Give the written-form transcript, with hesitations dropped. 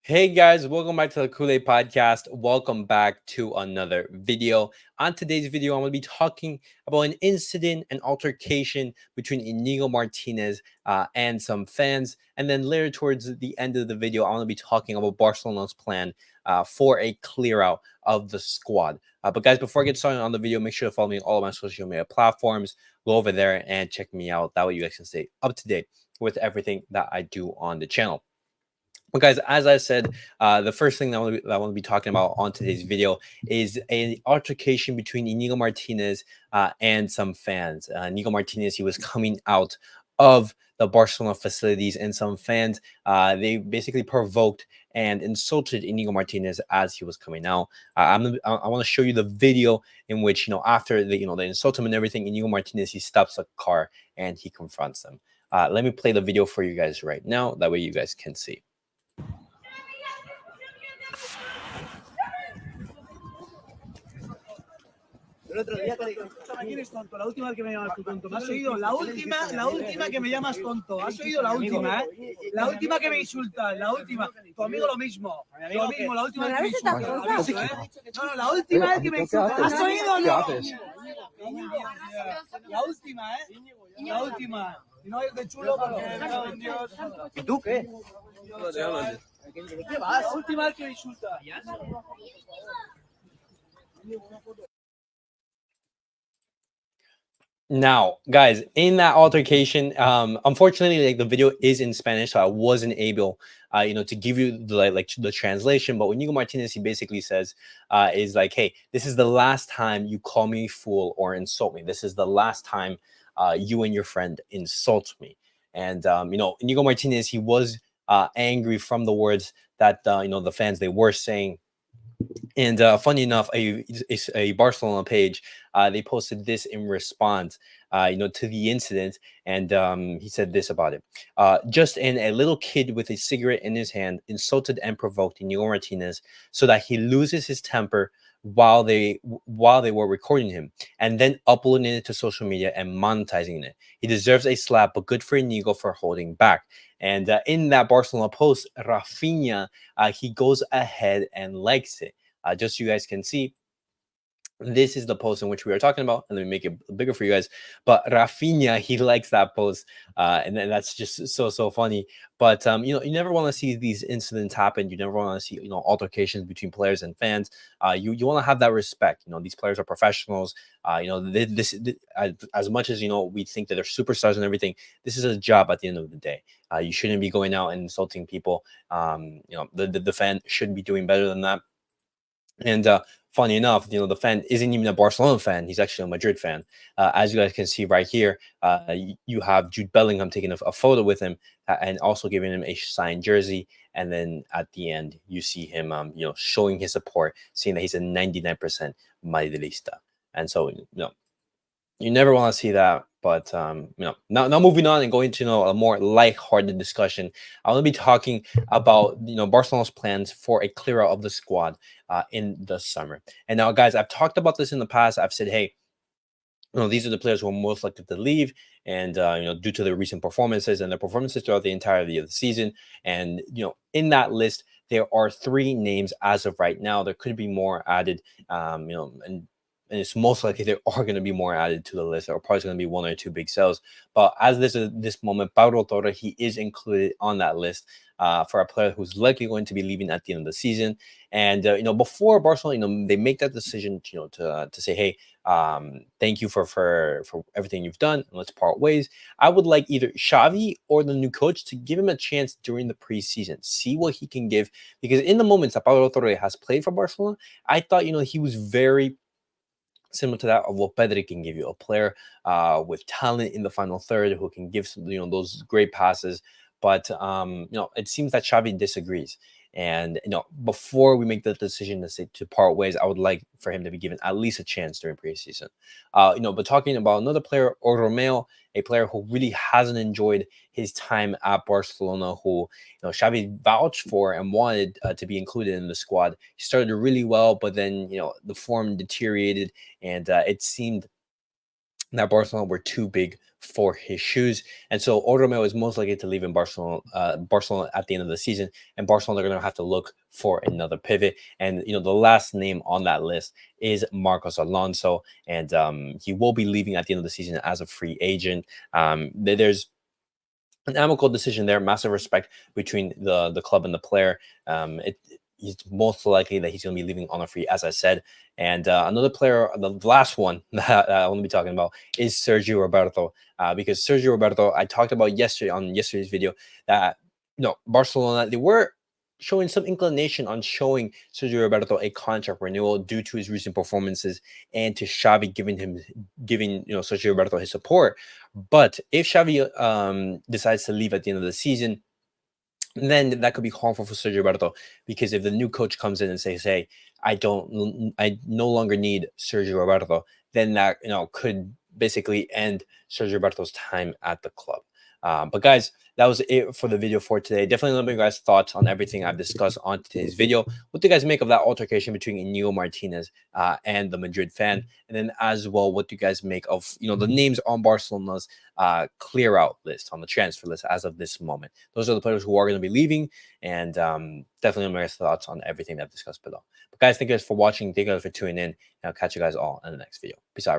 Hey guys, welcome back to the CulePodcast. Welcome back to another video. On today's video, I'm going to be talking about an incident, an altercation between Inigo Martinez and some fans. And then later towards the end of the video, I want to be talking about Barcelona's plan for a clear out of the squad. But guys, before I get started on the video, make sure to follow me on all of my social media platforms. Go over there and check me out. That way you guys can stay up to date with everything that I do on the channel. Well, guys, as I said, the first thing that I want to be talking about on today's video is an altercation between Inigo Martinez and some fans. Inigo Martinez, he was coming out of the Barcelona facilities, and some fans, they basically provoked and insulted Inigo Martinez as he was coming out. I want to show you the video in which, after they insult him and everything, Inigo Martinez, he stops the car and he confronts them. Let me play the video for you guys right now. That way you guys can see. El otro día ¿quién es tonto? La última vez que me llamas tú tonto. ¿Me has oído? La última que me llamas tonto. ¿Has oído la última, La última que me insultas, la última. Tu amigo lo mismo. Lo mismo, la última vez que me insultas. No, la última vez que me insultas. ¿Has oído o no? La última, La última. Y no es de chulo porque... ¿Y tú qué? ¿De qué vas? La última vez que me insultas. Now, guys, in that altercation, unfortunately, like the video is in Spanish, so I wasn't able, to give you the translation. But when Inigo Martinez, he basically says, is like, hey, this is the last time you call me fool or insult me. This is the last time you and your friend insult me. And Inigo Martinez, he was angry from the words that the fans they were saying. And funny enough, a Barcelona page, they posted this in response, to the incident, and he said this about it: just in a little kid with a cigarette in his hand insulted and provoked Inigo Martinez so that he loses his temper while they were recording him and then uploading it to social media and monetizing it. He deserves a slap, but good for Inigo for holding back. And in that Barcelona post, Rafinha, he goes ahead and likes it. Just so you guys can see, this is the post in which we are talking about, and let me make it bigger for you guys. But Rafinha, he likes that post, and then that's just so funny. But you never want to see these incidents happen. You never want to see altercations between players and fans. You want to have that respect. These players are professionals. As much as we think that they're superstars and everything, this is a job at the end of the day. You shouldn't be going out and insulting people. The fan should be doing better than that. And funny enough, the fan isn't even a Barcelona fan. He's actually a Madrid fan. As you guys can see right here, you have Jude Bellingham taking a photo with him and also giving him a signed jersey. And then at the end, you see him, showing his support, saying that he's a 99% Madridista. And so, you never want to see that. But now moving on and going to a more light-hearted discussion, I want to be talking about Barcelona's plans for a clear out of the squad in the summer. And now, guys, I've talked about this in the past. I've said, hey, these are the players who are most likely to leave, and due to their recent performances and their performances throughout the entirety of the season. And in that list, there are 3 names as of right now. There could be more added, and it's most likely there are going to be more added to the list. There are probably going to be 1 or 2 big sales. But as this moment, Pablo Torre, he is included on that list for a player who's likely going to be leaving at the end of the season. And before Barcelona, they make that decision, to say, hey, thank you for everything you've done, and let's part ways. I would like either Xavi or the new coach to give him a chance during the preseason, see what he can give, because in the moments that Pablo Torre has played for Barcelona, I thought he was very similar to that of what Pedri can give you, a player with talent in the final third who can give some, those great passes. But it seems that Xavi disagrees. And before we make the decision to part ways, I would like for him to be given at least a chance during preseason. But talking about another player, Romeo, a player who really hasn't enjoyed his time at Barcelona, who Xavi vouched for and wanted to be included in the squad. He started really well, but then the form deteriorated, and it seemed that Barcelona were too big for his shoes. And so Romeo is most likely to leave in Barcelona at the end of the season, and Barcelona are going to have to look for another pivot. And the last name on that list is Marcos Alonso, and he will be leaving at the end of the season as a free agent. There's an amicable decision there. Massive respect between the club and the player. He's most likely that he's going to be leaving on a free, as I said. And another player, the last one that I want to be talking about is Sergio Roberto, because Sergio Roberto, I talked about yesterday's video that Barcelona, they were showing some inclination on showing Sergio Roberto a contract renewal due to his recent performances and to Xavi giving Sergio Roberto his support. But if Xavi decides to leave at the end of the season, then that could be harmful for Sergio Roberto, because if the new coach comes in and says, "Hey, I no longer need Sergio Roberto," then that could basically end Sergio Roberto's time at the club. But guys, that was it for the video for today. Definitely let me know your guys' thoughts on everything I've discussed on today's video. What do you guys make of that altercation between Inigo Martinez and the Madrid fan? And then as well, what do you guys make of the names on Barcelona's clear out list, on the transfer list as of this moment? Those are the players who are going to be leaving, and definitely let me know your thoughts on everything that I've discussed below. But guys, thank you guys for watching. Thank you guys for tuning in. And I'll catch you guys all in the next video. Peace out, everyone.